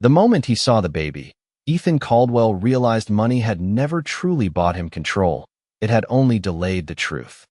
The moment he saw the baby, Ethan Caldwell realized money had never truly bought him control. It had only delayed the truth.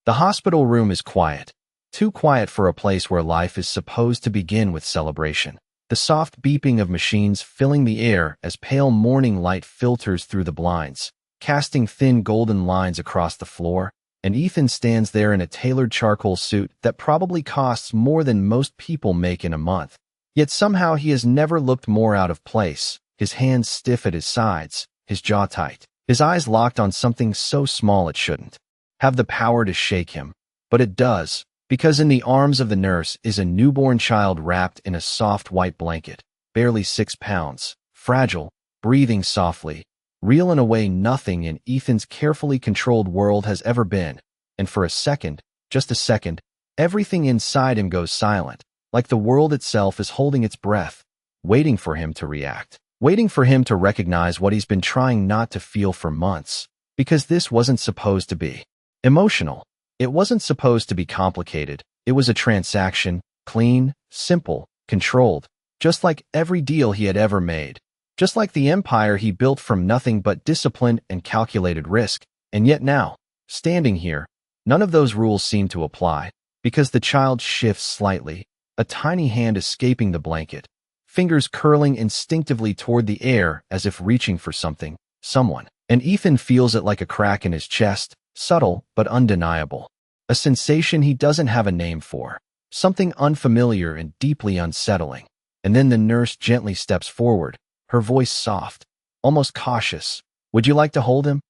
The hospital room is quiet, too quiet for a place where life is supposed to begin with celebration. The soft beeping of machines filling the air as pale morning light filters through the blinds, casting thin golden lines across the floor, and Ethan stands there in a tailored charcoal suit that probably costs more than most people make in a month. Yet somehow he has never looked more out of place, his hands stiff at his sides, his jaw tight, his eyes locked on something so small it shouldn't have the power to shake him. But it does, because in the arms of the nurse is a newborn child wrapped in a soft white blanket, barely 6 pounds, fragile, breathing softly, real in a way nothing in Ethan's carefully controlled world has ever been. And for a second, just a second, everything inside him goes silent, like the world itself is holding its breath, waiting for him to react, waiting for him to recognize what he's been trying not to feel for months, because this wasn't supposed to be emotional. It wasn't supposed to be complicated. It was a transaction, clean, simple, controlled, just like every deal he had ever made, just like the empire he built from nothing but discipline and calculated risk. And yet now, standing here, none of those rules seem to apply, because the child shifts slightly, a tiny hand escaping the blanket, fingers curling instinctively toward the air as if reaching for something, someone. And Ethan feels it like a crack in his chest, subtle but undeniable. A sensation he doesn't have a name for, something unfamiliar and deeply unsettling. And then the nurse gently steps forward, her voice soft, almost cautious. "Would you like to hold him?"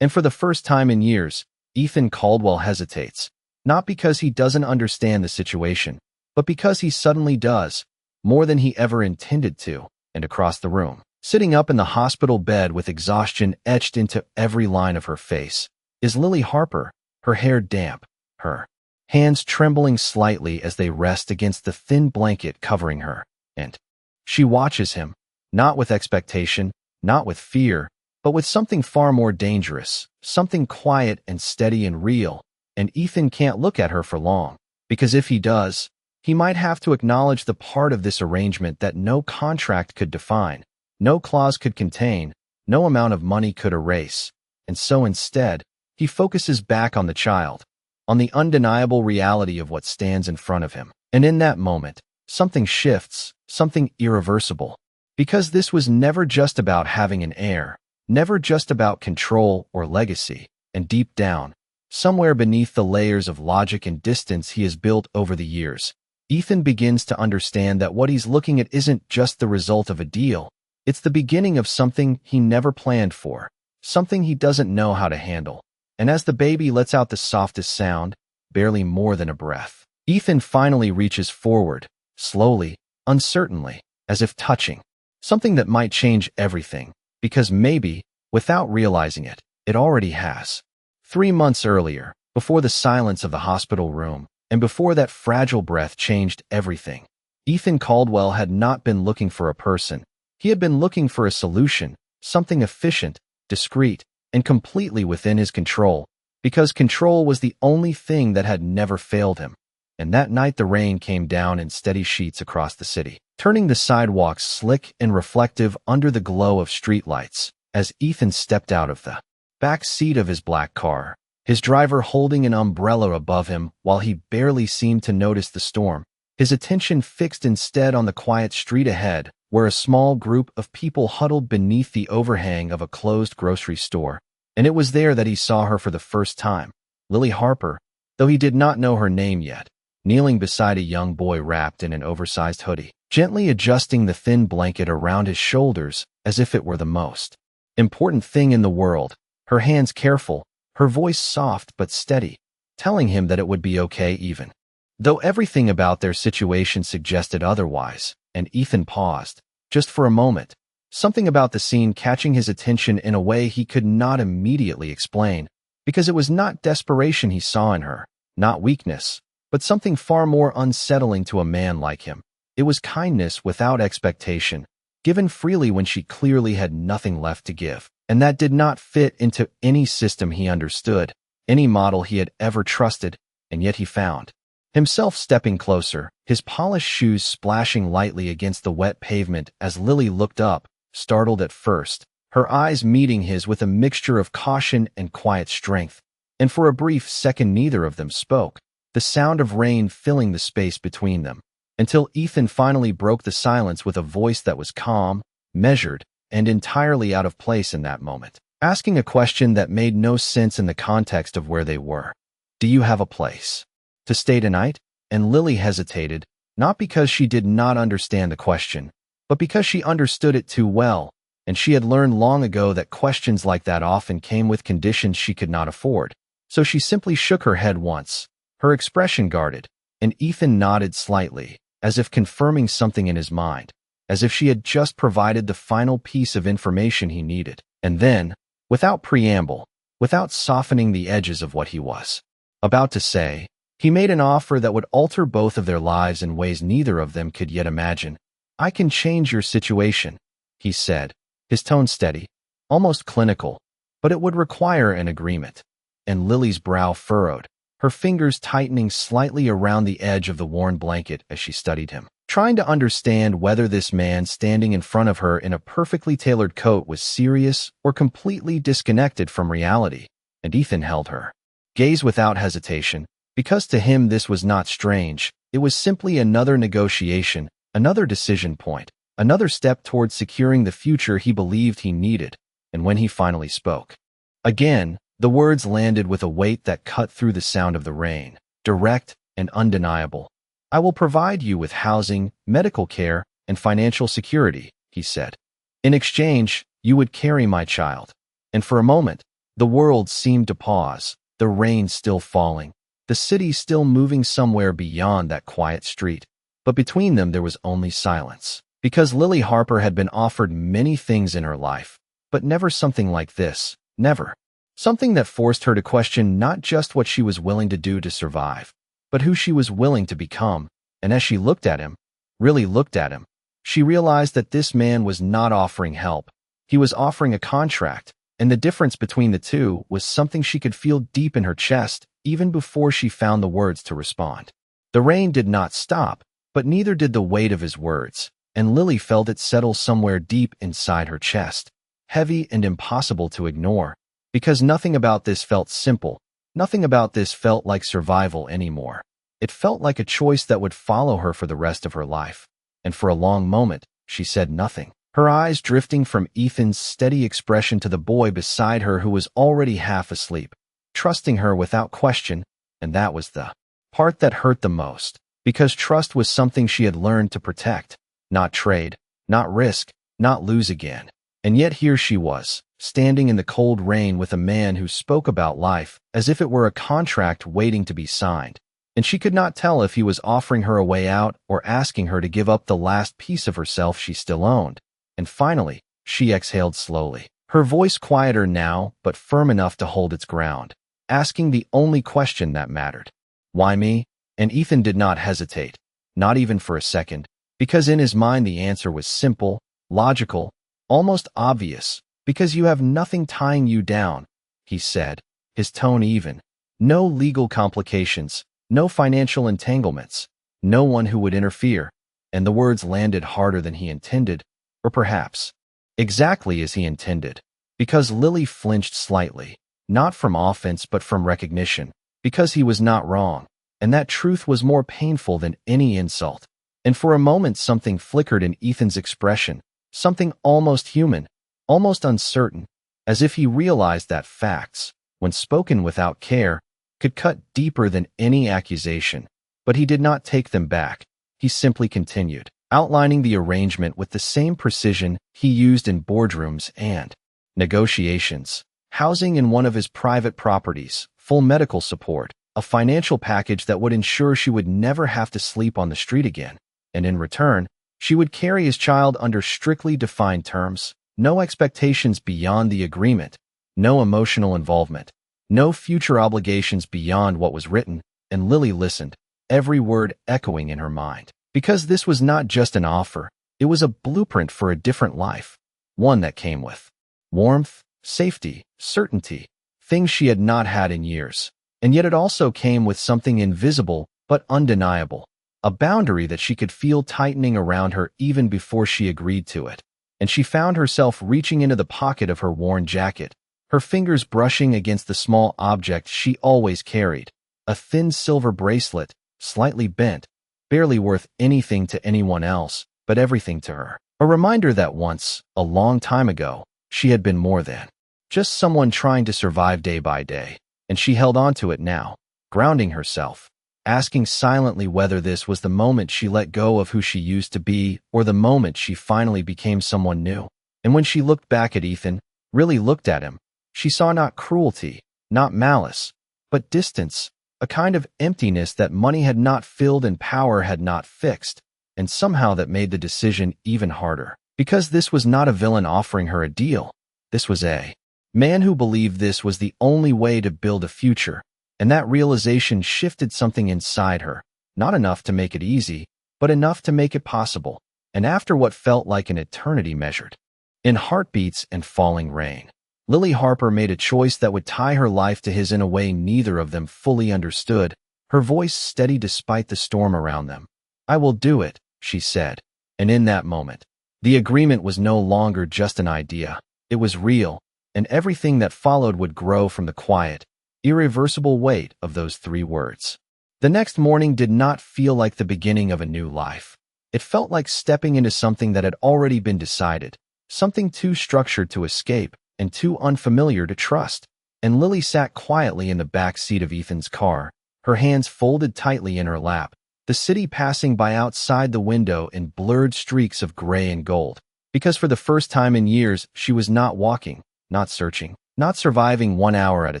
And for the first time in years, Ethan Caldwell hesitates, not because he doesn't understand the situation, but because he suddenly does, more than he ever intended to. And across the room, sitting up in the hospital bed with exhaustion etched into every line of her face, is Lily Harper, her hair damp, her hands trembling slightly as they rest against the thin blanket covering her. And she watches him, not with expectation, not with fear, but with something far more dangerous, something quiet and steady and real. And Ethan can't look at her for long, because if he does, he might have to acknowledge the part of this arrangement that no contract could define, no clause could contain, no amount of money could erase. And so instead, he focuses back on the child, on the undeniable reality of what stands in front of him. And in that moment, something shifts, something irreversible. Because this was never just about having an heir, never just about control or legacy. And deep down, somewhere beneath the layers of logic and distance he has built over the years, Ethan begins to understand that what he's looking at isn't just the result of a deal. It's the beginning of something he never planned for, something he doesn't know how to handle. And as the baby lets out the softest sound, barely more than a breath, Ethan finally reaches forward, slowly, uncertainly, as if touching something that might change everything, because maybe, without realizing it, it already has. 3 months earlier, before the silence of the hospital room, and before that fragile breath changed everything, Ethan Caldwell had not been looking for a person. He had been looking for a solution, something efficient, discreet, and completely within his control, because control was the only thing that had never failed him. And that night the rain came down in steady sheets across the city, turning the sidewalks slick and reflective under the glow of streetlights. As Ethan stepped out of the back seat of his black car, his driver holding an umbrella above him while he barely seemed to notice the storm, his attention fixed instead on the quiet street ahead, where a small group of people huddled beneath the overhang of a closed grocery store. And it was there that he saw her for the first time, Lily Harper, though he did not know her name yet, kneeling beside a young boy wrapped in an oversized hoodie, gently adjusting the thin blanket around his shoulders as if it were the most important thing in the world, her hands careful, her voice soft but steady, telling him that it would be okay even though everything about their situation suggested otherwise. And Ethan paused, just for a moment, something about the scene catching his attention in a way he could not immediately explain, because it was not desperation he saw in her, not weakness, but something far more unsettling to a man like him. It was kindness without expectation, given freely when she clearly had nothing left to give, and that did not fit into any system he understood, any model he had ever trusted. And yet he found himself stepping closer, his polished shoes splashing lightly against the wet pavement as Lily looked up, startled at first, her eyes meeting his with a mixture of caution and quiet strength. And for a brief second neither of them spoke, the sound of rain filling the space between them, until Ethan finally broke the silence with a voice that was calm, measured, and entirely out of place in that moment, asking a question that made no sense in the context of where they were. "Do you have a place to stay tonight?" And Lily hesitated, not because she did not understand the question, but because she understood it too well, and she had learned long ago that questions like that often came with conditions she could not afford. So she simply shook her head once, her expression guarded, and Ethan nodded slightly, as if confirming something in his mind, as if she had just provided the final piece of information he needed. And then, without preamble, without softening the edges of what he was about to say, he made an offer that would alter both of their lives in ways neither of them could yet imagine. "I can change your situation," he said, his tone steady, almost clinical, "but it would require an agreement." And Lily's brow furrowed, her fingers tightening slightly around the edge of the worn blanket as she studied him, trying to understand whether this man standing in front of her in a perfectly tailored coat was serious or completely disconnected from reality. And Ethan held her gaze without hesitation, because to him this was not strange. It was simply another negotiation, another decision point, another step towards securing the future he believed he needed. And when he finally spoke again, the words landed with a weight that cut through the sound of the rain, direct and undeniable. "I will provide you with housing, medical care, and financial security," he said. "In exchange, you would carry my child." And for a moment, the world seemed to pause, the rain still falling, the city still moving somewhere beyond that quiet street. But between them there was only silence, because Lily Harper had been offered many things in her life, but never something like this, never. Something that forced her to question not just what she was willing to do to survive, but who she was willing to become. And as she looked at him, really looked at him, she realized that this man was not offering help. He was offering a contract, and the difference between the two was something she could feel deep in her chest even before she found the words to respond. The rain did not stop, but neither did the weight of his words, and Lily felt it settle somewhere deep inside her chest, heavy and impossible to ignore. Because nothing about this felt simple, nothing about this felt like survival anymore. It felt like a choice that would follow her for the rest of her life. And for a long moment, she said nothing, her eyes drifting from Ethan's steady expression to the boy beside her who was already half asleep, trusting her without question. And that was the part that hurt the most, because trust was something she had learned to protect, not trade, not risk, not lose again. And yet here she was, standing in the cold rain with a man who spoke about life as if it were a contract waiting to be signed. And she could not tell if he was offering her a way out or asking her to give up the last piece of herself she still owned. And finally, she exhaled slowly, her voice quieter now but firm enough to hold its ground, asking the only question that mattered. "Why me?" And Ethan did not hesitate, not even for a second, because in his mind the answer was simple, logical, almost obvious. "Because you have nothing tying you down," he said, his tone even. "No legal complications, no financial entanglements, no one who would interfere." And the words landed harder than he intended, or perhaps exactly as he intended, because Lily flinched slightly, not from offense but from recognition, because he was not wrong, and that truth was more painful than any insult. And for a moment something flickered in Ethan's expression, something almost human, almost uncertain, as if he realized that facts, when spoken without care, could cut deeper than any accusation. But he did not take them back. He simply continued, outlining the arrangement with the same precision he used in boardrooms and negotiations. Housing in one of his private properties, full medical support, a financial package that would ensure she would never have to sleep on the street again. And in return, she would carry his child under strictly defined terms. No expectations beyond the agreement, no emotional involvement, no future obligations beyond what was written. And Lily listened, every word echoing in her mind. Because this was not just an offer, it was a blueprint for a different life, one that came with warmth, safety, certainty, things she had not had in years. And yet it also came with something invisible but undeniable, a boundary that she could feel tightening around her even before she agreed to it. And she found herself reaching into the pocket of her worn jacket, her fingers brushing against the small object she always carried, a thin silver bracelet, slightly bent, barely worth anything to anyone else, but everything to her. A reminder that once, a long time ago, she had been more than just someone trying to survive day by day, and she held on to it now, grounding herself, asking silently whether this was the moment she let go of who she used to be or the moment she finally became someone new. And when she looked back at Ethan, really looked at him, she saw not cruelty, not malice, but distance, a kind of emptiness that money had not filled and power had not fixed, and somehow that made the decision even harder. Because this was not a villain offering her a deal, this was a man who believed this was the only way to build a future, and that realization shifted something inside her, not enough to make it easy, but enough to make it possible, and after what felt like an eternity measured in heartbeats and falling rain, Lily Harper made a choice that would tie her life to his in a way neither of them fully understood, her voice steady despite the storm around them. "I will do it," she said, and in that moment, the agreement was no longer just an idea, it was real, and everything that followed would grow from the quiet, irreversible weight of those 3 words. The next morning did not feel like the beginning of a new life. It felt like stepping into something that had already been decided, something too structured to escape and too unfamiliar to trust. And Lily sat quietly in the back seat of Ethan's car, her hands folded tightly in her lap, the city passing by outside the window in blurred streaks of gray and gold. Because for the first time in years, she was not walking, not searching, not surviving 1 hour at a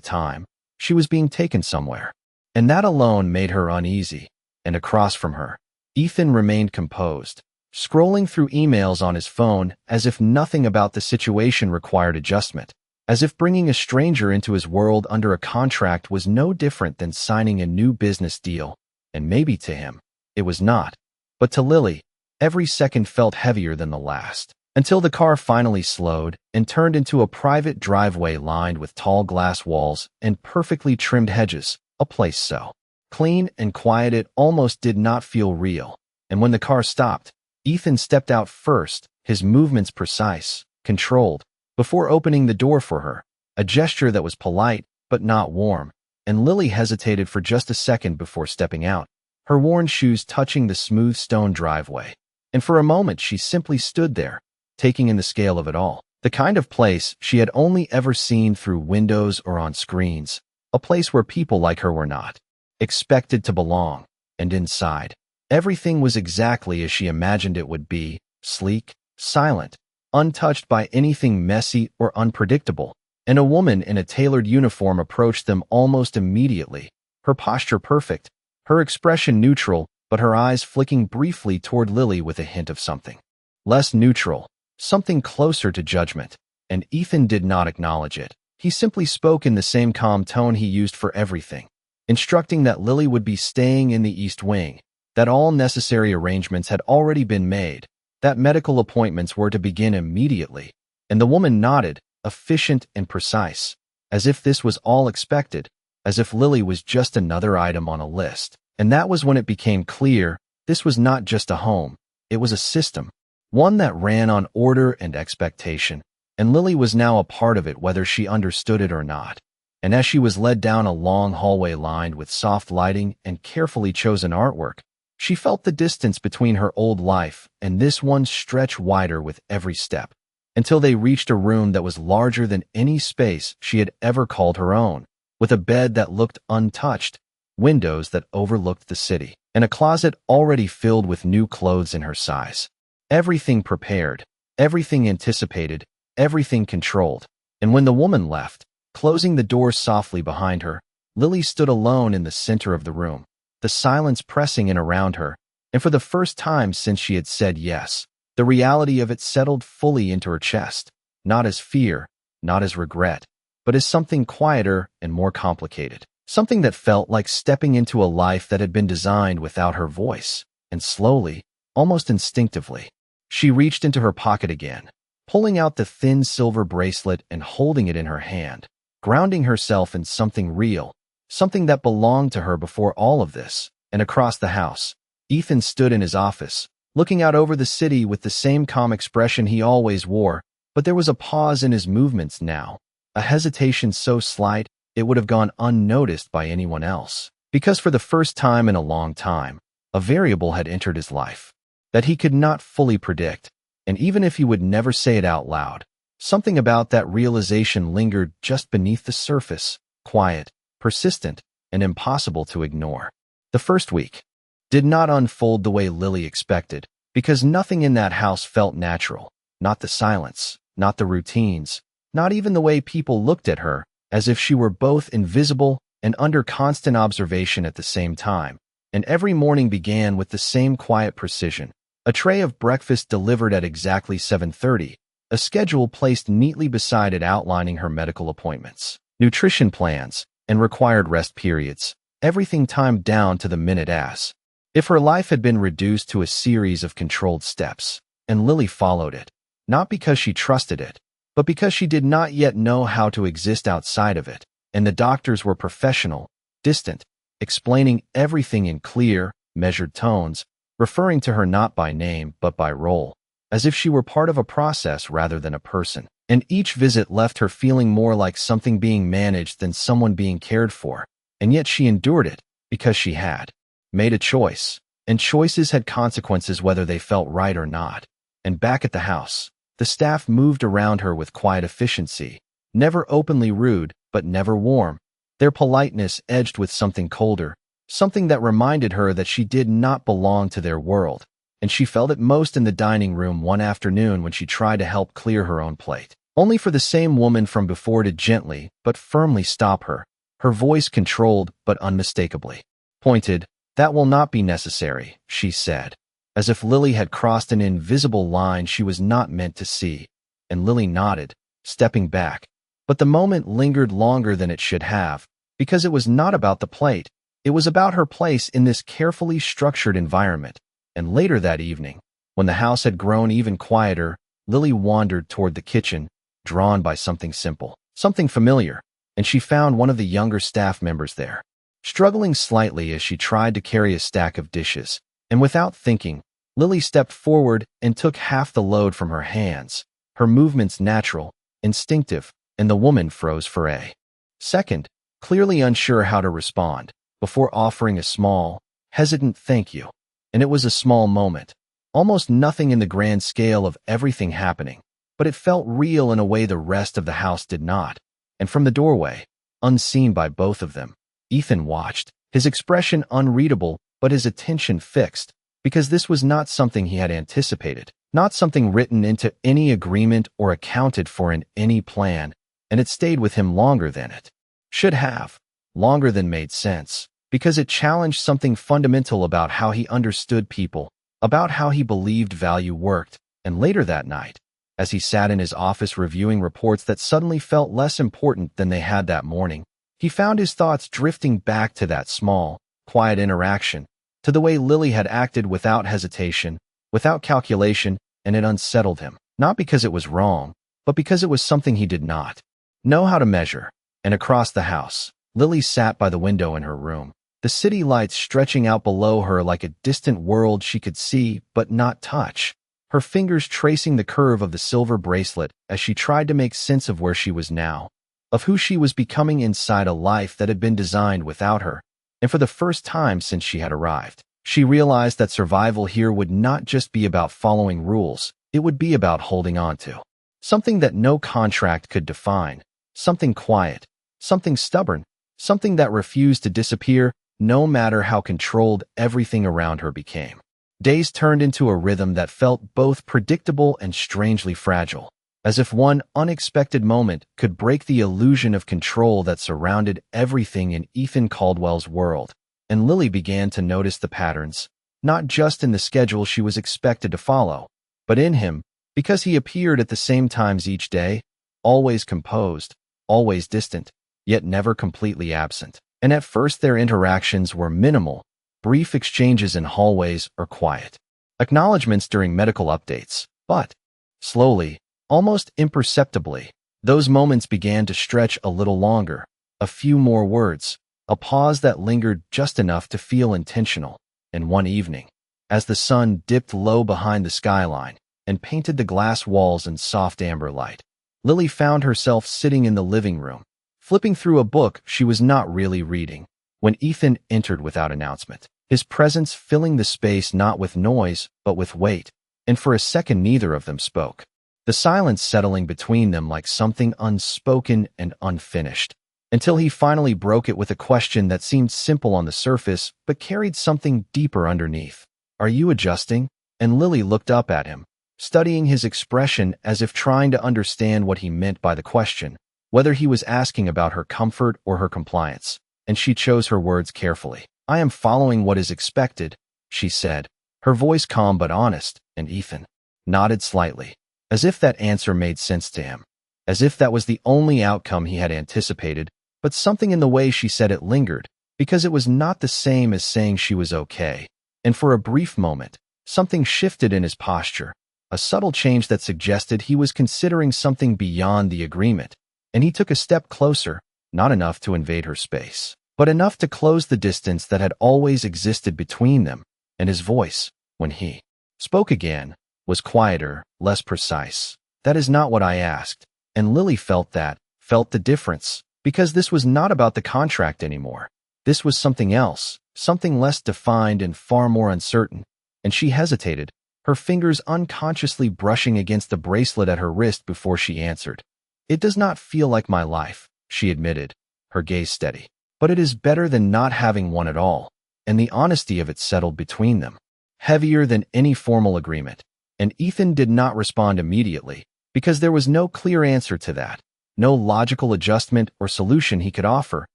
time. She was being taken somewhere. And that alone made her uneasy. And across from her, Ethan remained composed, scrolling through emails on his phone as if nothing about the situation required adjustment, as if bringing a stranger into his world under a contract was no different than signing a new business deal. And maybe to him, it was not. But to Lily, every second felt heavier than the last. Until the car finally slowed and turned into a private driveway lined with tall glass walls and perfectly trimmed hedges, a place so clean and quiet it almost did not feel real. And when the car stopped, Ethan stepped out first, his movements precise, controlled, before opening the door for her, a gesture that was polite but not warm, and Lily hesitated for just a second before stepping out, her worn shoes touching the smooth stone driveway. And for a moment she simply stood there, taking in the scale of it all. The kind of place she had only ever seen through windows or on screens, a place where people like her were not expected to belong. And inside, everything was exactly as she imagined it would be, sleek, silent, untouched by anything messy or unpredictable. And a woman in a tailored uniform approached them almost immediately, her posture perfect, her expression neutral, but her eyes flicking briefly toward Lily with a hint of something less neutral, something closer to judgment. And Ethan did not acknowledge it. He simply spoke in the same calm tone he used for everything, instructing that Lily would be staying in the East Wing, that all necessary arrangements had already been made, that medical appointments were to begin immediately. And the woman nodded, efficient and precise, as if this was all expected, as if Lily was just another item on a list. And that was when it became clear, this was not just a home, it was a system, one that ran on order and expectation, and Lily was now a part of it whether she understood it or not. And as she was led down a long hallway lined with soft lighting and carefully chosen artwork, she felt the distance between her old life and this one stretch wider with every step, until they reached a room that was larger than any space she had ever called her own, with a bed that looked untouched, windows that overlooked the city, and a closet already filled with new clothes in her size. Everything prepared, everything anticipated, everything controlled. And when the woman left, closing the door softly behind her, Lily stood alone in the center of the room, the silence pressing in around her, and for the first time since she had said yes, the reality of it settled fully into her chest, not as fear, not as regret, but as something quieter and more complicated, something that felt like stepping into a life that had been designed without her voice. And slowly, almost instinctively, she reached into her pocket again, pulling out the thin silver bracelet and holding it in her hand, grounding herself in something real, something that belonged to her before all of this, And across the house, Ethan stood in his office, looking out over the city with the same calm expression he always wore, but there was a pause in his movements now, a hesitation so slight it would have gone unnoticed by anyone else. Because for the first time in a long time, a variable had entered his life that he could not fully predict, and even if he would never say it out loud, something about that realization lingered just beneath the surface, quiet, persistent, and impossible to ignore. The first week did not unfold the way Lily expected, because nothing in that house felt natural, not the silence, not the routines, not even the way people looked at her, as if she were both invisible and under constant observation at the same time. And every morning began with the same quiet precision. A tray of breakfast delivered at exactly 7:30, a schedule placed neatly beside it outlining her medical appointments, nutrition plans, and required rest periods, everything timed down to the minute as if her life had been reduced to a series of controlled steps. And Lily followed it, not because she trusted it, but because she did not yet know how to exist outside of it. And the doctors were professional, distant, explaining everything in clear, measured tones, referring to her not by name but by role, as if she were part of a process rather than a person. And each visit left her feeling more like something being managed than someone being cared for, and yet she endured it because she had made a choice, and choices had consequences whether they felt right or not. And back at the house, the staff moved around her with quiet efficiency, never openly rude, but never warm, their politeness edged with something colder, something that reminded her that she did not belong to their world. And she felt it most in the dining room one afternoon when she tried to help clear her own plate, only for the same woman from before to gently but firmly stop her, her voice controlled but unmistakably pointed. "That will not be necessary," she said, as if Lily had crossed an invisible line she was not meant to see. And Lily nodded, stepping back. But the moment lingered longer than it should have, because it was not about the plate. It was about her place in this carefully structured environment. And later that evening, when the house had grown even quieter, Lily wandered toward the kitchen, drawn by something simple, something familiar, and she found one of the younger staff members there, struggling slightly as she tried to carry a stack of dishes. And without thinking, Lily stepped forward and took half the load from her hands, her movements natural, instinctive, and the woman froze for a second, clearly unsure how to respond, before offering a small, hesitant thank you. And it was a small moment, almost nothing in the grand scale of everything happening, but it felt real in a way the rest of the house did not. And from the doorway, unseen by both of them, Ethan watched, his expression unreadable but his attention fixed, because this was not something he had anticipated, not something written into any agreement or accounted for in any plan, and it stayed with him longer than it should have, longer than made sense, because it challenged something fundamental about how he understood people, about how he believed value worked. And later that night, as he sat in his office reviewing reports that suddenly felt less important than they had that morning, he found his thoughts drifting back to that small, quiet interaction, to the way Lily had acted without hesitation, without calculation, and it unsettled him, not because it was wrong, but because it was something he did not know how to measure. And across the house, Lily sat by the window in her room, the city lights stretching out below her like a distant world she could see but not touch, her fingers tracing the curve of the silver bracelet as she tried to make sense of where she was now, of who she was becoming inside a life that had been designed without her. And for the first time since she had arrived, she realized that survival here would not just be about following rules, it would be about holding on to something that no contract could define, something quiet, something stubborn, something that refused to disappear no matter how controlled everything around her became. Days turned into a rhythm that felt both predictable and strangely fragile, as if one unexpected moment could break the illusion of control that surrounded everything in Ethan Caldwell's world. And Lily began to notice the patterns, not just in the schedule she was expected to follow, but in him, because he appeared at the same times each day, always composed, always distant, yet never completely absent. And at first their interactions were minimal, brief exchanges in hallways or quiet acknowledgments during medical updates. But slowly, almost imperceptibly, those moments began to stretch a little longer, a few more words, a pause that lingered just enough to feel intentional. And one evening, as the sun dipped low behind the skyline and painted the glass walls in soft amber light, Lily found herself sitting in the living room, flipping through a book she was not really reading, when Ethan entered without announcement, his presence filling the space not with noise but with weight, and for a second neither of them spoke, the silence settling between them like something unspoken and unfinished, until he finally broke it with a question that seemed simple on the surface but carried something deeper underneath. "Are you adjusting?" And Lily looked up at him, studying his expression as if trying to understand what he meant by the question, whether he was asking about her comfort or her compliance, and she chose her words carefully. "I am following what is expected," she said, her voice calm but honest, and Ethan nodded slightly, as if that answer made sense to him, as if that was the only outcome he had anticipated, but something in the way she said it lingered, because it was not the same as saying she was okay, and for a brief moment, something shifted in his posture, a subtle change that suggested he was considering something beyond the agreement, and he took a step closer, not enough to invade her space, but enough to close the distance that had always existed between them, and his voice, when he spoke again, was quieter, less precise. "That is not what I asked," and Lily felt the difference, because this was not about the contract anymore. This was something else, something less defined and far more uncertain, and she hesitated, her fingers unconsciously brushing against the bracelet at her wrist before she answered. "It does not feel like my life," she admitted, her gaze steady. "But it is better than not having one at all," and the honesty of it settled between them, heavier than any formal agreement. And Ethan did not respond immediately, because there was no clear answer to that, no logical adjustment or solution he could offer,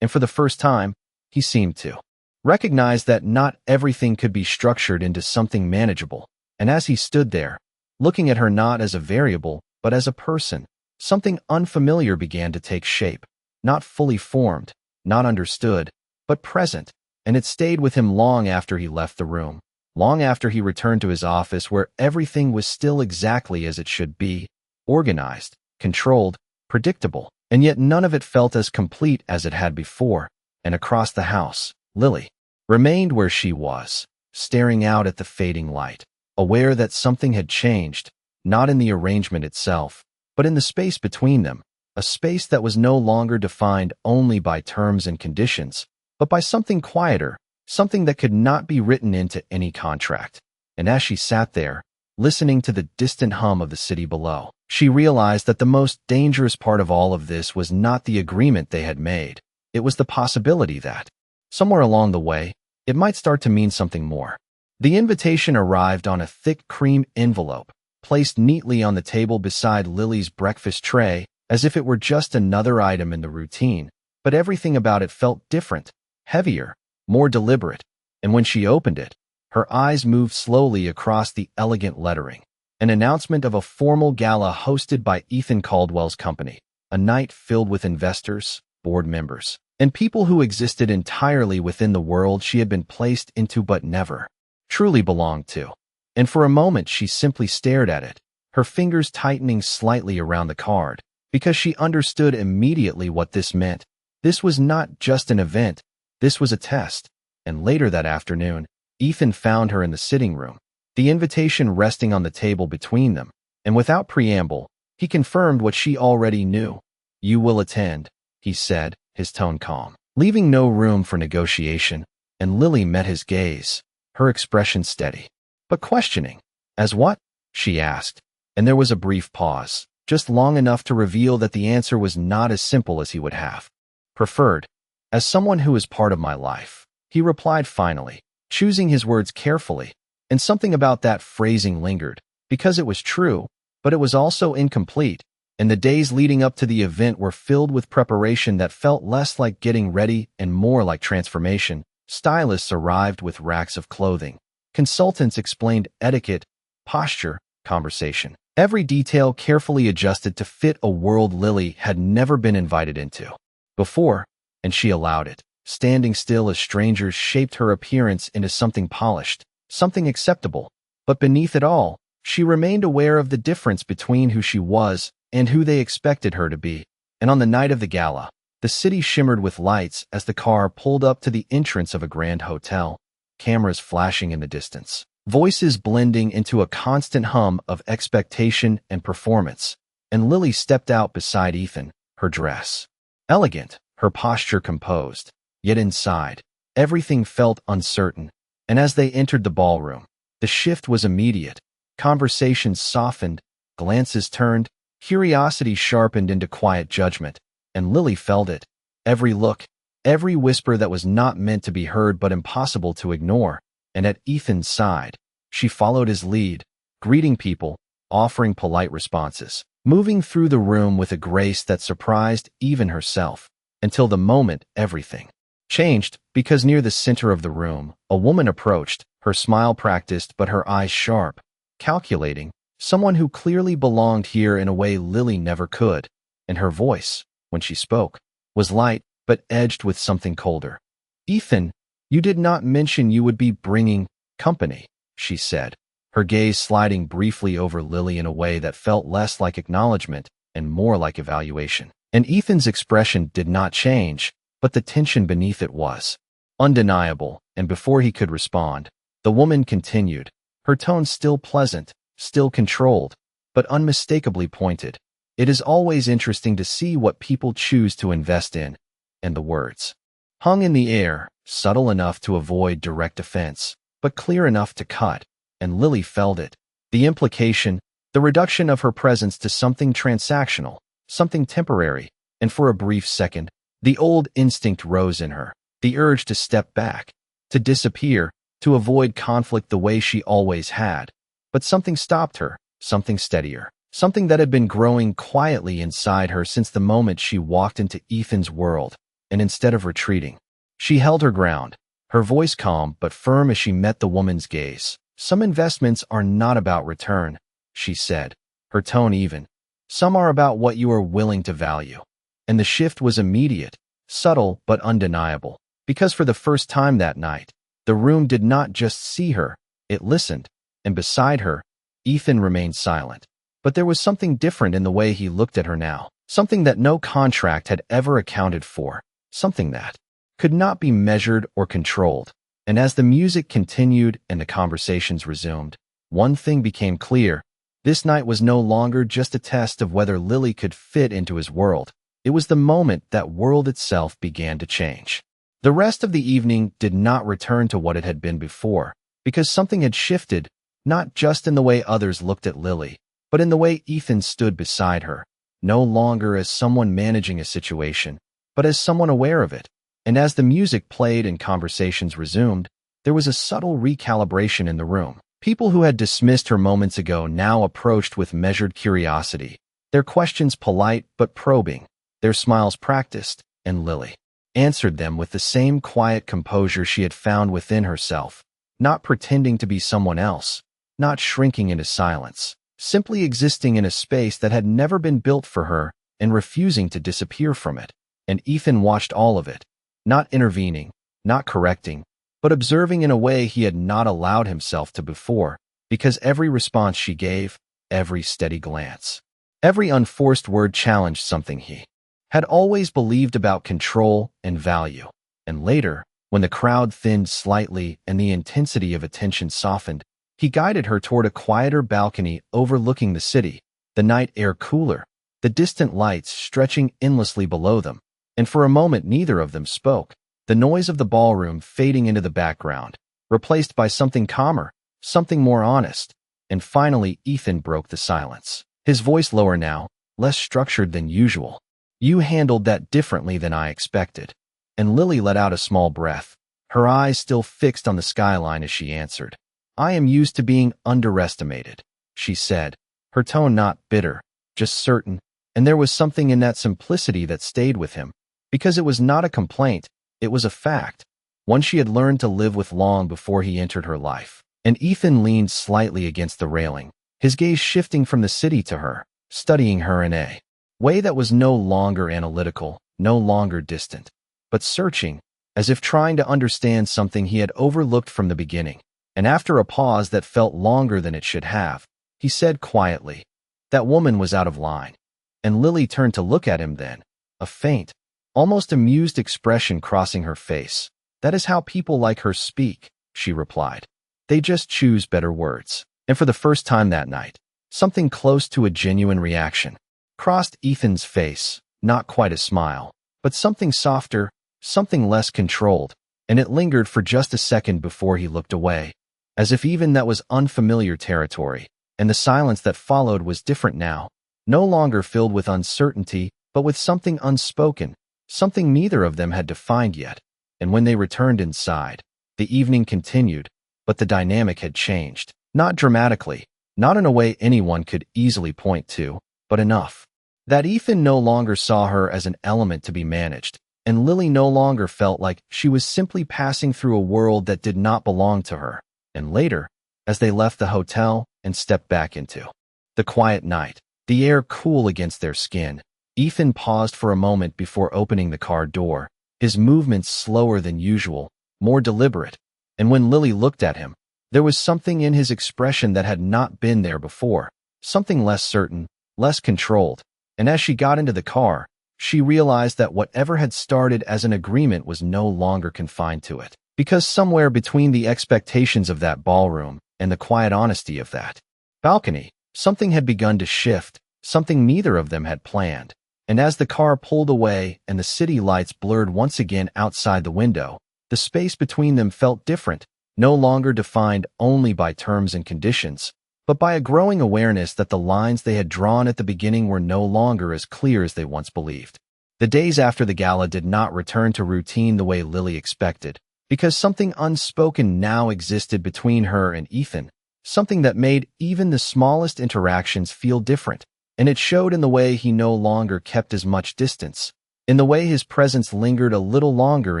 and for the first time, he seemed to recognize that not everything could be structured into something manageable. And as he stood there, looking at her not as a variable, but as a person, something unfamiliar began to take shape, not fully formed, not understood, but present, and it stayed with him long after he left the room, long after he returned to his office where everything was still exactly as it should be, organized, controlled, predictable, and yet none of it felt as complete as it had before. And across the house, Lily remained where she was, staring out at the fading light, aware that something had changed, not in the arrangement itself, but in the space between them, a space that was no longer defined only by terms and conditions, but by something quieter, something that could not be written into any contract. And as she sat there, listening to the distant hum of the city below, she realized that the most dangerous part of all of this was not the agreement they had made. It was the possibility that, somewhere along the way, it might start to mean something more. The invitation arrived on a thick cream envelope, placed neatly on the table beside Lily's breakfast tray, as if it were just another item in the routine, but everything about it felt different, heavier, more deliberate, and when she opened it, her eyes moved slowly across the elegant lettering, an announcement of a formal gala hosted by Ethan Caldwell's company, a night filled with investors, board members, and people who existed entirely within the world she had been placed into but never truly belonged to. And for a moment she simply stared at it, her fingers tightening slightly around the card, because she understood immediately what this meant. This was not just an event, this was a test. And later that afternoon, Ethan found her in the sitting room, the invitation resting on the table between them, and without preamble, he confirmed what she already knew. "You will attend," he said, his tone calm, leaving no room for negotiation, and Lily met his gaze, her expression steady, but questioning. "As what?" she asked, and there was a brief pause, just long enough to reveal that the answer was not as simple as he would have preferred. "As someone who is part of my life," he replied finally, choosing his words carefully, and something about that phrasing lingered, because it was true, but it was also incomplete, and the days leading up to the event were filled with preparation that felt less like getting ready and more like transformation. Stylists arrived with racks of clothing. Consultants explained etiquette, posture, conversation. Every detail carefully adjusted to fit a world Lily had never been invited into before, and she allowed it, standing still as strangers shaped her appearance into something polished, something acceptable. But beneath it all, she remained aware of the difference between who she was and who they expected her to be. And on the night of the gala, The city shimmered with lights as the car pulled up to the entrance of a grand hotel, cameras flashing in the distance, voices blending into a constant hum of expectation and performance. And Lily stepped out beside Ethan, her dress elegant, her posture composed. Yet inside, everything felt uncertain. And as they entered the ballroom, the shift was immediate. Conversations softened, glances turned, curiosity sharpened into quiet judgment, and Lily felt it. Every look, every whisper that was not meant to be heard but impossible to ignore. And at Ethan's side, she followed his lead, greeting people, offering polite responses, moving through the room with a grace that surprised even herself, until the moment everything changed, because near the center of the room, a woman approached, her smile practiced but her eyes sharp, calculating, someone who clearly belonged here in a way Lily never could. And her voice, when she spoke, was light but edged with something colder. "Ethan, you did not mention you would be bringing company," she said, her gaze sliding briefly over Lily in a way that felt less like acknowledgement and more like evaluation. And Ethan's expression did not change, but the tension beneath it was undeniable, and before he could respond, the woman continued, her tone still pleasant, still controlled, but unmistakably pointed. "It is always interesting to see what people choose to invest in." And the words hung in the air, subtle enough to avoid direct offense, but clear enough to cut, and Lily felt it. The implication, the reduction of her presence to something transactional, something temporary, and for a brief second, the old instinct rose in her, the urge to step back, to disappear, to avoid conflict the way she always had. But something stopped her, something steadier, something that had been growing quietly inside her since the moment she walked into Ethan's world, and instead of retreating, she held her ground, her voice calm but firm as she met the woman's gaze. "Some investments are not about return," she said, her tone even. "Some are about what you are willing to value." And the shift was immediate, subtle but undeniable, because for the first time that night, the room did not just see her, it listened, and beside her, Ethan remained silent. But there was something different in the way he looked at her now, something that no contract had ever accounted for, something that could not be measured or controlled. And as the music continued and the conversations resumed, one thing became clear. This night was no longer just a test of whether Lily could fit into his world. It was the moment that world itself began to change. The rest of the evening did not return to what it had been before, because something had shifted, not just in the way others looked at Lily, but in the way Ethan stood beside her, no longer as someone managing a situation, but as someone aware of it. And as the music played and conversations resumed, there was a subtle recalibration in the room. People who had dismissed her moments ago now approached with measured curiosity, their questions polite but probing, their smiles practiced, and Lily answered them with the same quiet composure she had found within herself, not pretending to be someone else, not shrinking into silence, simply existing in a space that had never been built for her and refusing to disappear from it. And Ethan watched all of it, not intervening, not correcting, but observing in a way he had not allowed himself to before, because every response she gave, every steady glance, every unforced word challenged something he had always believed about control and value. And later, when the crowd thinned slightly and the intensity of attention softened, he guided her toward a quieter balcony overlooking the city, the night air cooler, the distant lights stretching endlessly below them. And for a moment neither of them spoke, the noise of the ballroom fading into the background, replaced by something calmer, something more honest. And finally Ethan broke the silence, his voice lower now, less structured than usual. "You handled that differently than I expected." And Lily let out a small breath, her eyes still fixed on the skyline as she answered. "I am used to being underestimated," she said, her tone not bitter, just certain, and there was something in that simplicity that stayed with him, because it was not a complaint, it was a fact, one she had learned to live with long before he entered her life. And Ethan leaned slightly against the railing, his gaze shifting from the city to her, studying her in a way that was no longer analytical, no longer distant, but searching, as if trying to understand something he had overlooked from the beginning. And after a pause that felt longer than it should have, he said quietly, "That woman was out of line." And Lily turned to look at him then, a faint, almost amused expression crossing her face. "That is how people like her speak," she replied. "They just choose better words." And for the first time that night, something close to a genuine reaction crossed Ethan's face, not quite a smile, but something softer, something less controlled, and it lingered for just a second before he looked away, as if even that was unfamiliar territory, and the silence that followed was different now, no longer filled with uncertainty, but with something unspoken, something neither of them had defined yet. And when they returned inside, the evening continued, but the dynamic had changed. Not dramatically, not in a way anyone could easily point to, but enough that Ethan no longer saw her as an element to be managed, and Lily no longer felt like she was simply passing through a world that did not belong to her. And later, as they left the hotel and stepped back into the quiet night, the air cool against their skin, Ethan paused for a moment before opening the car door, his movements slower than usual, more deliberate. And when Lily looked at him, there was something in his expression that had not been there before, something less certain, less controlled. And as she got into the car, she realized that whatever had started as an agreement was no longer confined to it. Because somewhere between the expectations of that ballroom and the quiet honesty of that balcony, something had begun to shift, something neither of them had planned. And as the car pulled away and the city lights blurred once again outside the window, the space between them felt different, no longer defined only by terms and conditions, but by a growing awareness that the lines they had drawn at the beginning were no longer as clear as they once believed. The days after the gala did not return to routine the way Lily expected, because something unspoken now existed between her and Ethan, something that made even the smallest interactions feel different, and it showed in the way he no longer kept as much distance, in the way his presence lingered a little longer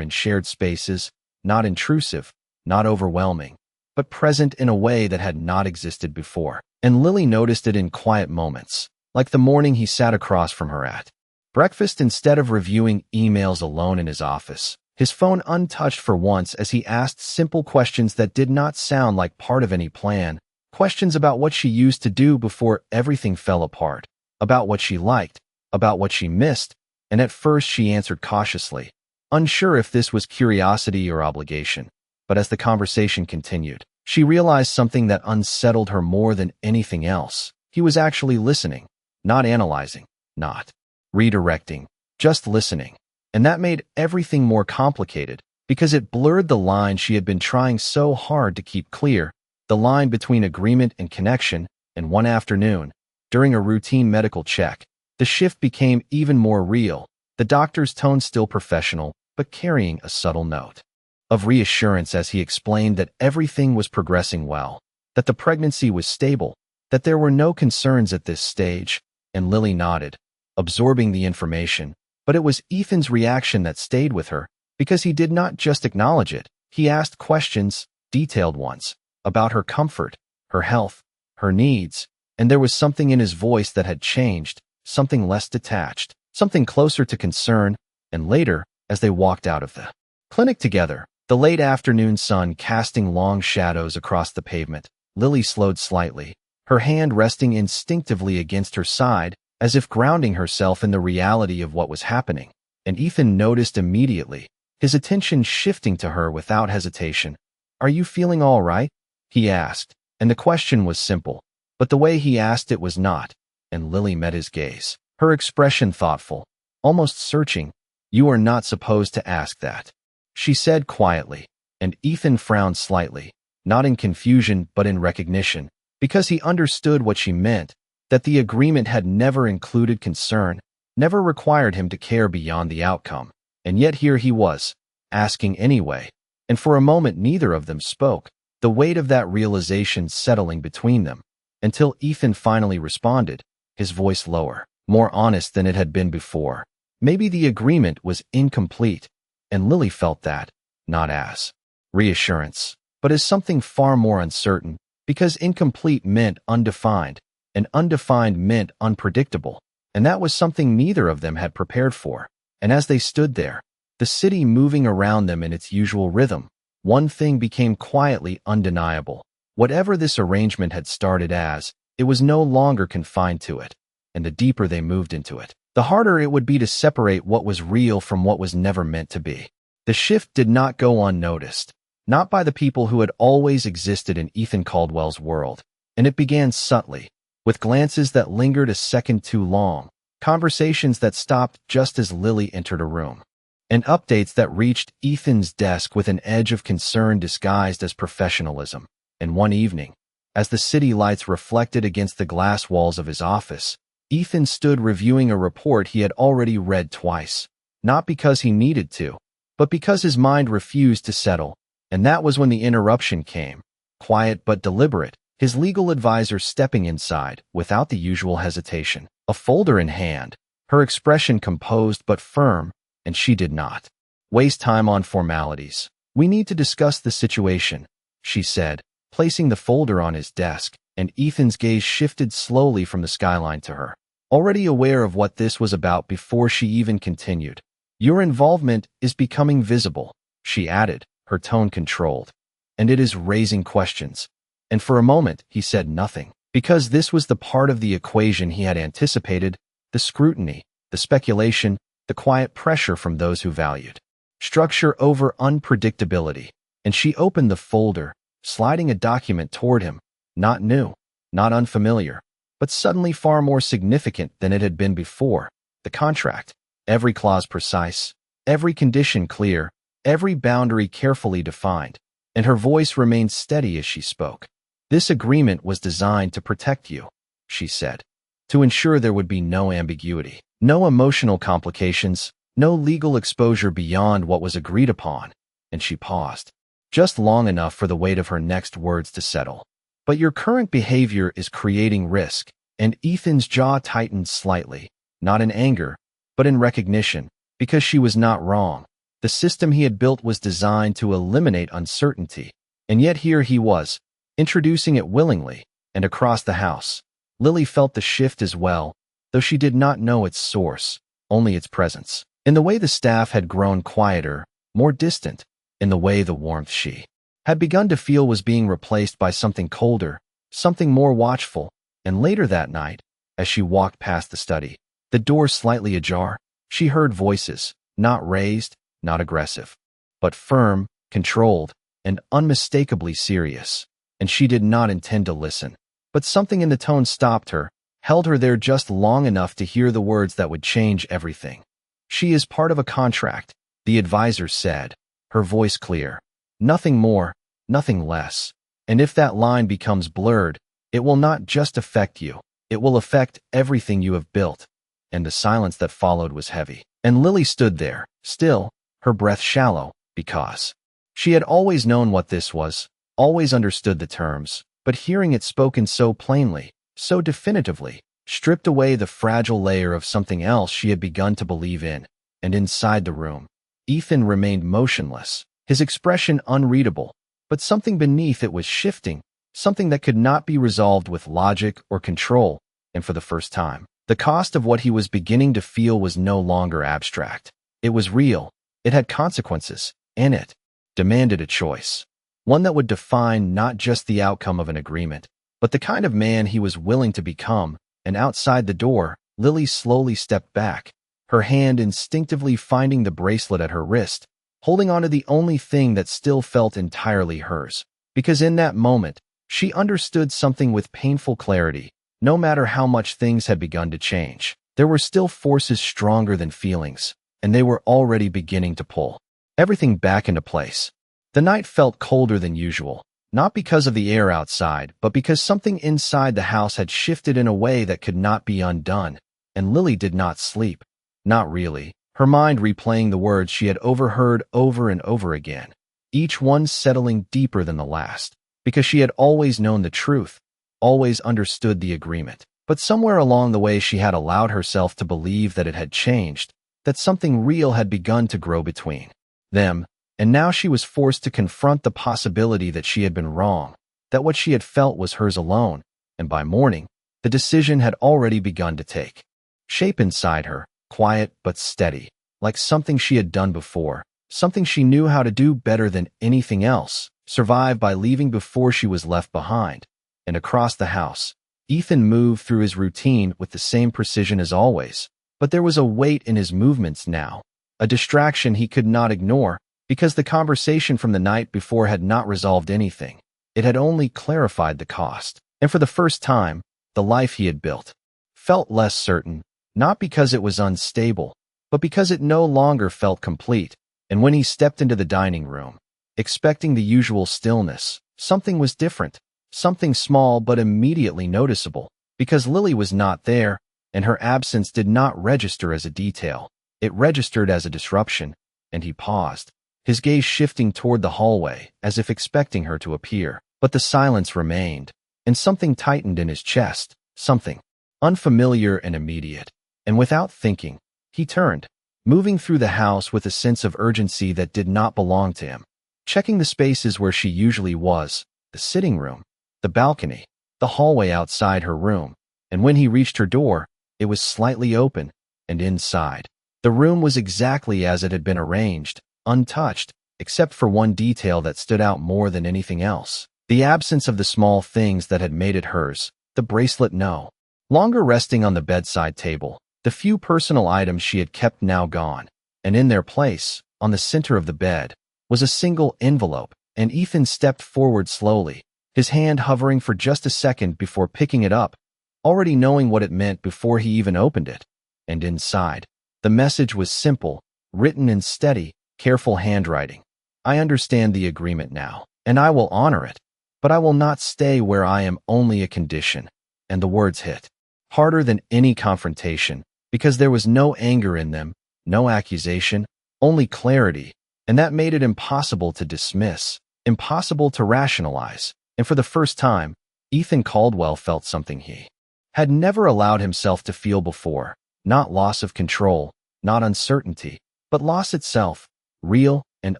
in shared spaces, not intrusive, not overwhelming, but present in a way that had not existed before. And Lily noticed it in quiet moments, like the morning he sat across from her at breakfast instead of reviewing emails alone in his office, his phone untouched for once as he asked simple questions that did not sound like part of any plan, questions about what she used to do before everything fell apart, about what she liked, about what she missed, and at first she answered cautiously, unsure if this was curiosity or obligation. But as the conversation continued, she realized something that unsettled her more than anything else. He was actually listening, not analyzing, not redirecting, just listening. And that made everything more complicated, because it blurred the line she had been trying so hard to keep clear, the line between agreement and connection. And one afternoon, during a routine medical check, the shift became even more real, the doctor's tone still professional, but carrying a subtle note of reassurance as he explained that everything was progressing well, that the pregnancy was stable, that there were no concerns at this stage. And Lily nodded, absorbing the information, but it was Ethan's reaction that stayed with her, because he did not just acknowledge it, he asked questions, detailed ones, about her comfort, her health, her needs, and there was something in his voice that had changed, something less detached, something closer to concern. And later, as they walked out of the clinic together, the late afternoon sun casting long shadows across the pavement, Lily slowed slightly, her hand resting instinctively against her side, as if grounding herself in the reality of what was happening. And Ethan noticed immediately, his attention shifting to her without hesitation. "Are you feeling all right?" he asked, and the question was simple, but the way he asked it was not. And Lily met his gaze, her expression thoughtful, almost searching. "You are not supposed to ask that," she said quietly, and Ethan frowned slightly, not in confusion but in recognition, because he understood what she meant, that the agreement had never included concern, never required him to care beyond the outcome. And yet here he was, asking anyway. And for a moment neither of them spoke, the weight of that realization settling between them, until Ethan finally responded, his voice lower, more honest than it had been before. Maybe the agreement was incomplete, and Lily felt that, not as reassurance, but as something far more uncertain, because incomplete meant undefined, and undefined meant unpredictable, and that was something neither of them had prepared for. And as they stood there, the city moving around them in its usual rhythm, one thing became quietly undeniable. Whatever this arrangement had started as, it was no longer confined to it, and the deeper they moved into it, the harder it would be to separate what was real from what was never meant to be. The shift did not go unnoticed, not by the people who had always existed in Ethan Caldwell's world, and it began subtly, with glances that lingered a second too long, conversations that stopped just as Lily entered a room, and updates that reached Ethan's desk with an edge of concern disguised as professionalism. And one evening, as the city lights reflected against the glass walls of his office, Ethan stood reviewing a report he had already read twice, not because he needed to, but because his mind refused to settle. And that was when the interruption came, quiet but deliberate, his legal advisor stepping inside without the usual hesitation, a folder in hand, her expression composed but firm, and she did not waste time on formalities. "We need to discuss the situation," she said, placing the folder on his desk, and Ethan's gaze shifted slowly from the skyline to her, already aware of what this was about before she even continued. "Your involvement is becoming visible," she added, her tone controlled, "and it is raising questions." And for a moment, he said nothing, because this was the part of the equation he had anticipated, the scrutiny, the speculation, the quiet pressure from those who valued structure over unpredictability. And she opened the folder, sliding a document toward him, not new, not unfamiliar, but suddenly far more significant than it had been before. The contract, every clause precise, every condition clear, every boundary carefully defined, and her voice remained steady as she spoke. "This agreement was designed to protect you," she said, "to ensure there would be no ambiguity, no emotional complications, no legal exposure beyond what was agreed upon." And she paused, just long enough for the weight of her next words to settle. "But your current behavior is creating risk," and Ethan's jaw tightened slightly, not in anger, but in recognition, because she was not wrong. The system he had built was designed to eliminate uncertainty, and yet here he was, introducing it willingly, and across the house. Lily felt the shift as well, though she did not know its source, only its presence. In the way the staff had grown quieter, more distant, in the way the warmth she had begun to feel was being replaced by something colder, something more watchful. And later that night, as she walked past the study, the door slightly ajar, she heard voices, not raised, not aggressive, but firm, controlled, and unmistakably serious. And she did not intend to listen. But something in the tone stopped her, held her there just long enough to hear the words that would change everything. "She is part of a contract," the advisor said, her voice clear. "Nothing more, nothing less. And if that line becomes blurred, it will not just affect you, it will affect everything you have built." And the silence that followed was heavy. And Lily stood there, still, her breath shallow, because she had always known what this was, always understood the terms, but hearing it spoken so plainly, so definitively, stripped away the fragile layer of something else she had begun to believe in. And inside the room, Ethan remained motionless, his expression unreadable, but something beneath it was shifting, something that could not be resolved with logic or control. And for the first time, the cost of what he was beginning to feel was no longer abstract. It was real, it had consequences, and it demanded a choice. One that would define not just the outcome of an agreement, but the kind of man he was willing to become. And outside the door, Lily slowly stepped back, her hand instinctively finding the bracelet at her wrist, holding onto the only thing that still felt entirely hers. Because in that moment, she understood something with painful clarity. No matter how much things had begun to change, there were still forces stronger than feelings, and they were already beginning to pull everything back into place. The night felt colder than usual, not because of the air outside, but because something inside the house had shifted in a way that could not be undone. And Lily did not sleep. Not really, her mind replaying the words she had overheard over and over again, each one settling deeper than the last, because she had always known the truth, always understood the agreement. But somewhere along the way she had allowed herself to believe that it had changed, that something real had begun to grow between them. And now she was forced to confront the possibility that she had been wrong, that what she had felt was hers alone. And by morning, the decision had already begun to take shape inside her, quiet but steady, like something she had done before, something she knew how to do better than anything else, survive by leaving before she was left behind. And across the house, Ethan moved through his routine with the same precision as always, But there was a weight in his movements now, a distraction he could not ignore, because the conversation from the night before had not resolved anything. It had only clarified the cost. And for the first time, the life he had built felt less certain, not because it was unstable, but because it no longer felt complete. And when he stepped into the dining room, expecting the usual stillness, something was different, something small but immediately noticeable, because Lily was not there, and her absence did not register as a detail. It registered as a disruption, and he paused, his gaze shifting toward the hallway, as if expecting her to appear. But the silence remained, and something tightened in his chest, something unfamiliar and immediate. And without thinking, he turned, moving through the house with a sense of urgency that did not belong to him, checking the spaces where she usually was, the sitting room, the balcony, the hallway outside her room. And when he reached her door, it was slightly open, and inside, the room was exactly as it had been arranged, untouched, except for one detail that stood out more than anything else. The absence of the small things that had made it hers, the bracelet no longer resting on the bedside table, the few personal items she had kept now gone, and in their place, on the center of the bed, was a single envelope, and Ethan stepped forward slowly, his hand hovering for just a second before picking it up, already knowing what it meant before he even opened it. And inside, the message was simple, written in steady, careful handwriting. I understand the agreement now, and I will honor it, but I will not stay where I am only a condition. And the words hit harder than any confrontation, because there was no anger in them, no accusation, only clarity, and that made it impossible to dismiss, impossible to rationalize. And for the first time, Ethan Caldwell felt something he had never allowed himself to feel before, not loss of control, not uncertainty, but loss itself, real and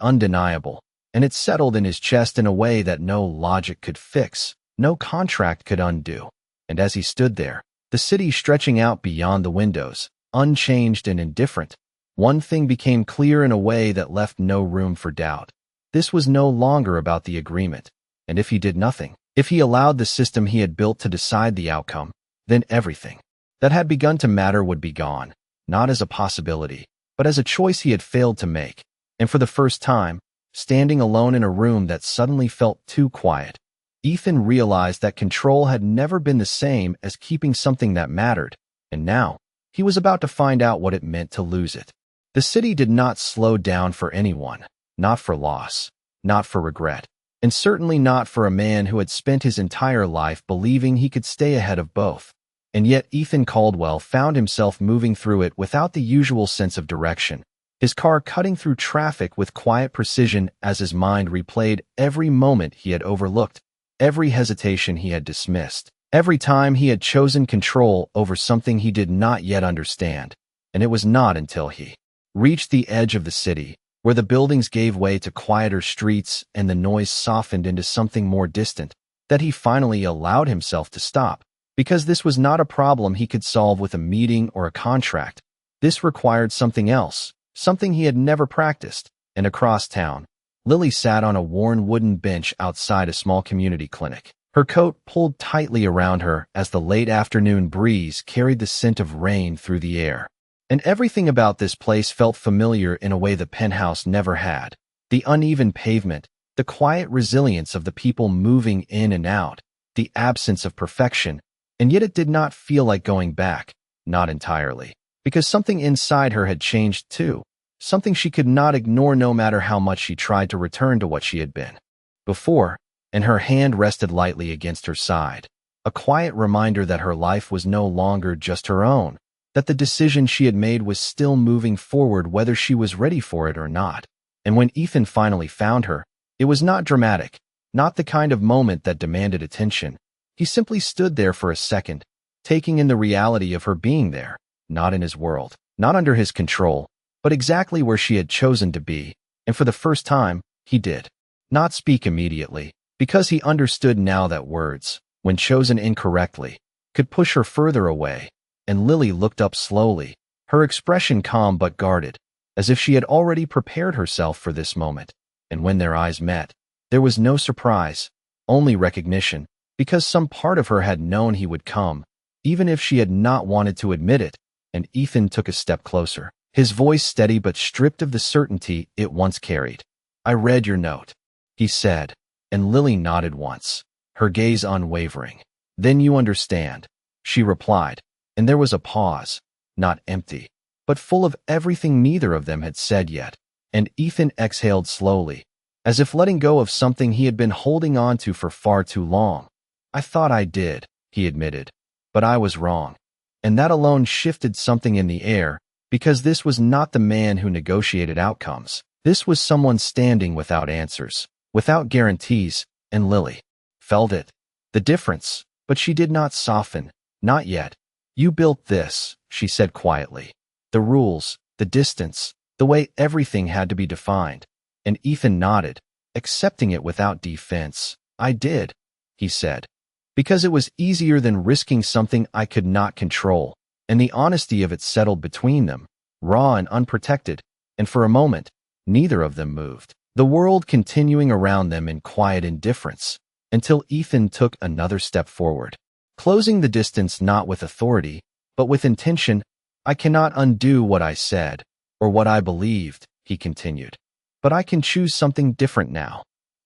undeniable, and it settled in his chest in a way that no logic could fix, no contract could undo. And as he stood there, the city stretching out beyond the windows, unchanged and indifferent, one thing became clear in a way that left no room for doubt. This was no longer about the agreement, and if he did nothing, if he allowed the system he had built to decide the outcome, then everything that had begun to matter would be gone, not as a possibility, but as a choice he had failed to make. And for the first time, standing alone in a room that suddenly felt too quiet, Ethan realized that control had never been the same as keeping something that mattered, and now, he was about to find out what it meant to lose it. The city did not slow down for anyone, not for loss, not for regret, and certainly not for a man who had spent his entire life believing he could stay ahead of both. And yet Ethan Caldwell found himself moving through it without the usual sense of direction, his car cutting through traffic with quiet precision as his mind replayed every moment he had overlooked, every hesitation he had dismissed, every time he had chosen control over something he did not yet understand. And it was not until he reached the edge of the city, where the buildings gave way to quieter streets and the noise softened into something more distant, that he finally allowed himself to stop. Because this was not a problem he could solve with a meeting or a contract. This required something else, something he had never practiced. And across town, Lily sat on a worn wooden bench outside a small community clinic, her coat pulled tightly around her as the late afternoon breeze carried the scent of rain through the air. And everything about this place felt familiar in a way the penthouse never had. The uneven pavement, the quiet resilience of the people moving in and out, the absence of perfection. And yet it did not feel like going back, not entirely, because something inside her had changed too, something she could not ignore no matter how much she tried to return to what she had been before, and her hand rested lightly against her side, a quiet reminder that her life was no longer just her own, that the decision she had made was still moving forward whether she was ready for it or not. And when Ethan finally found her, it was not dramatic, not the kind of moment that demanded attention. He simply stood there for a second, taking in the reality of her being there, not in his world, not under his control, but exactly where she had chosen to be. And for the first time, he did not speak immediately, because he understood now that words, when chosen incorrectly, could push her further away. And Lily looked up slowly, her expression calm but guarded, as if she had already prepared herself for this moment. And when their eyes met, there was no surprise, only recognition. Because some part of her had known he would come, even if she had not wanted to admit it. and Ethan took a step closer, his voice steady but stripped of the certainty it once carried. "I read your note," he said, and Lily nodded once, her gaze unwavering. "Then you understand," she replied, and there was a pause, not empty, but full of everything neither of them had said yet, and Ethan exhaled slowly, as if letting go of something he had been holding on to for far too long. "I thought I did," he admitted, "but I was wrong." And that alone shifted something in the air, because this was not the man who negotiated outcomes. This was someone standing without answers, without guarantees, and Lily felt it. The difference, but she did not soften, not yet. "You built this," she said quietly. "The rules, the distance, the way everything had to be defined." And Ethan nodded, accepting it without defense. "I did," he said, "because it was easier than risking something I could not control." And the honesty of it settled between them, raw and unprotected, and for a moment, neither of them moved, the world continuing around them in quiet indifference, until Ethan took another step forward, closing the distance not with authority, but with intention. "I cannot undo what I said, or what I believed," he continued, "but I can choose something different now."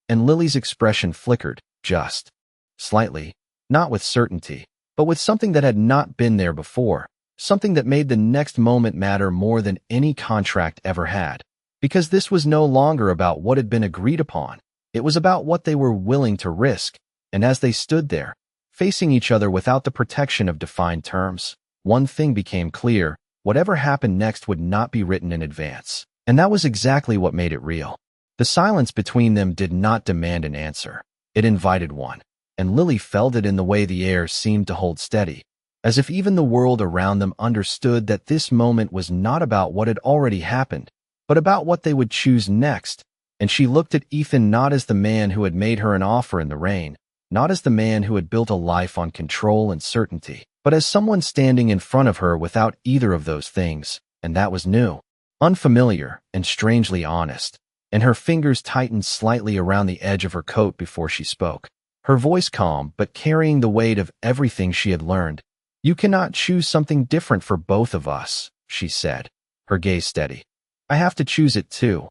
And Lily's expression flickered, just slightly, not with certainty, but with something that had not been there before, something that made the next moment matter more than any contract ever had. Because this was no longer about what had been agreed upon, it was about what they were willing to risk. And as they stood there, facing each other without the protection of defined terms, one thing became clear: whatever happened next would not be written in advance. And that was exactly what made it real. The silence between them did not demand an answer. It invited one. And Lily felt it in the way the air seemed to hold steady, as if even the world around them understood that this moment was not about what had already happened, but about what they would choose next. And she looked at Ethan not as the man who had made her an offer in the rain, not as the man who had built a life on control and certainty, but as someone standing in front of her without either of those things. And that was new, unfamiliar, and strangely honest. And her fingers tightened slightly around the edge of her coat before she spoke, her voice calm but carrying the weight of everything she had learned. "You cannot choose something different for both of us," she said, her gaze steady. "I have to choose it too."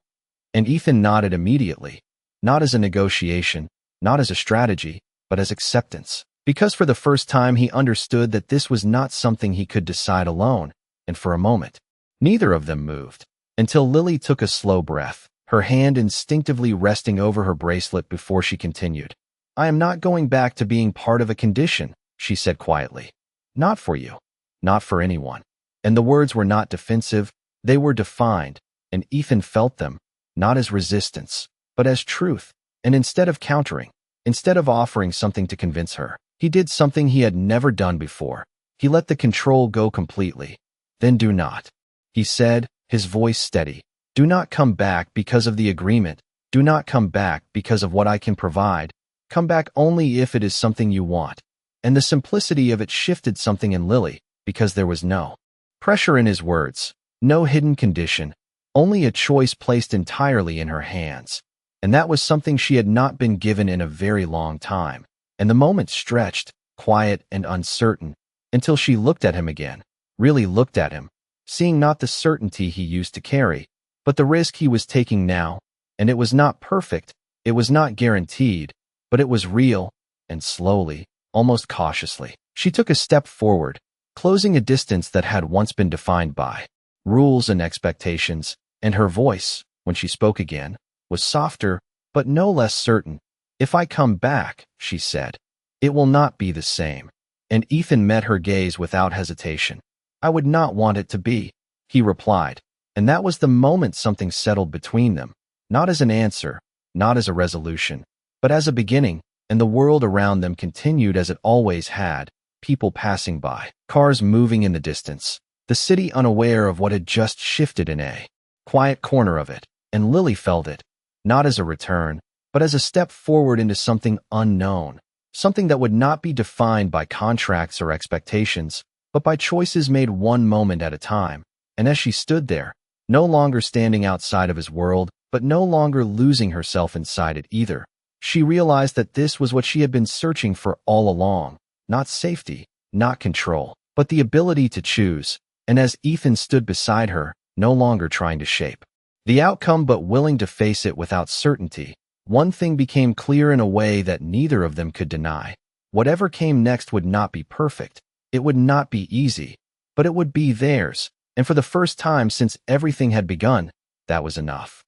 And Ethan nodded immediately, not as a negotiation, not as a strategy, but as acceptance. Because for the first time he understood that this was not something he could decide alone. And for a moment, neither of them moved, until Lily took a slow breath, her hand instinctively resting over her bracelet before she continued. "I am not going back to being part of a condition," she said quietly. "Not for you. Not for anyone." And the words were not defensive, they were defined, and Ethan felt them, not as resistance, but as truth. And instead of countering, instead of offering something to convince her, he did something he had never done before. He let the control go completely. "Then do not," he said, his voice steady. "Do not come back because of the agreement. Do not come back because of what I can provide. Come back only if it is something you want." And the simplicity of it shifted something in Lily, because there was no pressure in his words, no hidden condition, only a choice placed entirely in her hands. And that was something she had not been given in a very long time. And the moment stretched, quiet and uncertain, until she looked at him again, really looked at him, seeing not the certainty he used to carry, but the risk he was taking now. And it was not perfect, it was not guaranteed, but it was real. And slowly, almost cautiously, she took a step forward, closing a distance that had once been defined by rules and expectations. And her voice, when she spoke again, was softer, but no less certain. "If I come back," she said, "it will not be the same." And Ethan met her gaze without hesitation. "I would not want it to be," he replied. And that was the moment something settled between them, not as an answer, not as a resolution, but as a beginning. And the world around them continued as it always had, people passing by, cars moving in the distance, the city unaware of what had just shifted in a quiet corner of it. And Lily felt it, not as a return, but as a step forward into something unknown, something that would not be defined by contracts or expectations, but by choices made one moment at a time. And as she stood there, no longer standing outside of his world, but no longer losing herself inside it either, she realized that this was what she had been searching for all along, not safety, not control, but the ability to choose. And as Ethan stood beside her, no longer trying to shape the outcome but willing to face it without certainty, one thing became clear in a way that neither of them could deny. Whatever came next would not be perfect. It would not be easy, but it would be theirs. And for the first time since everything had begun, that was enough.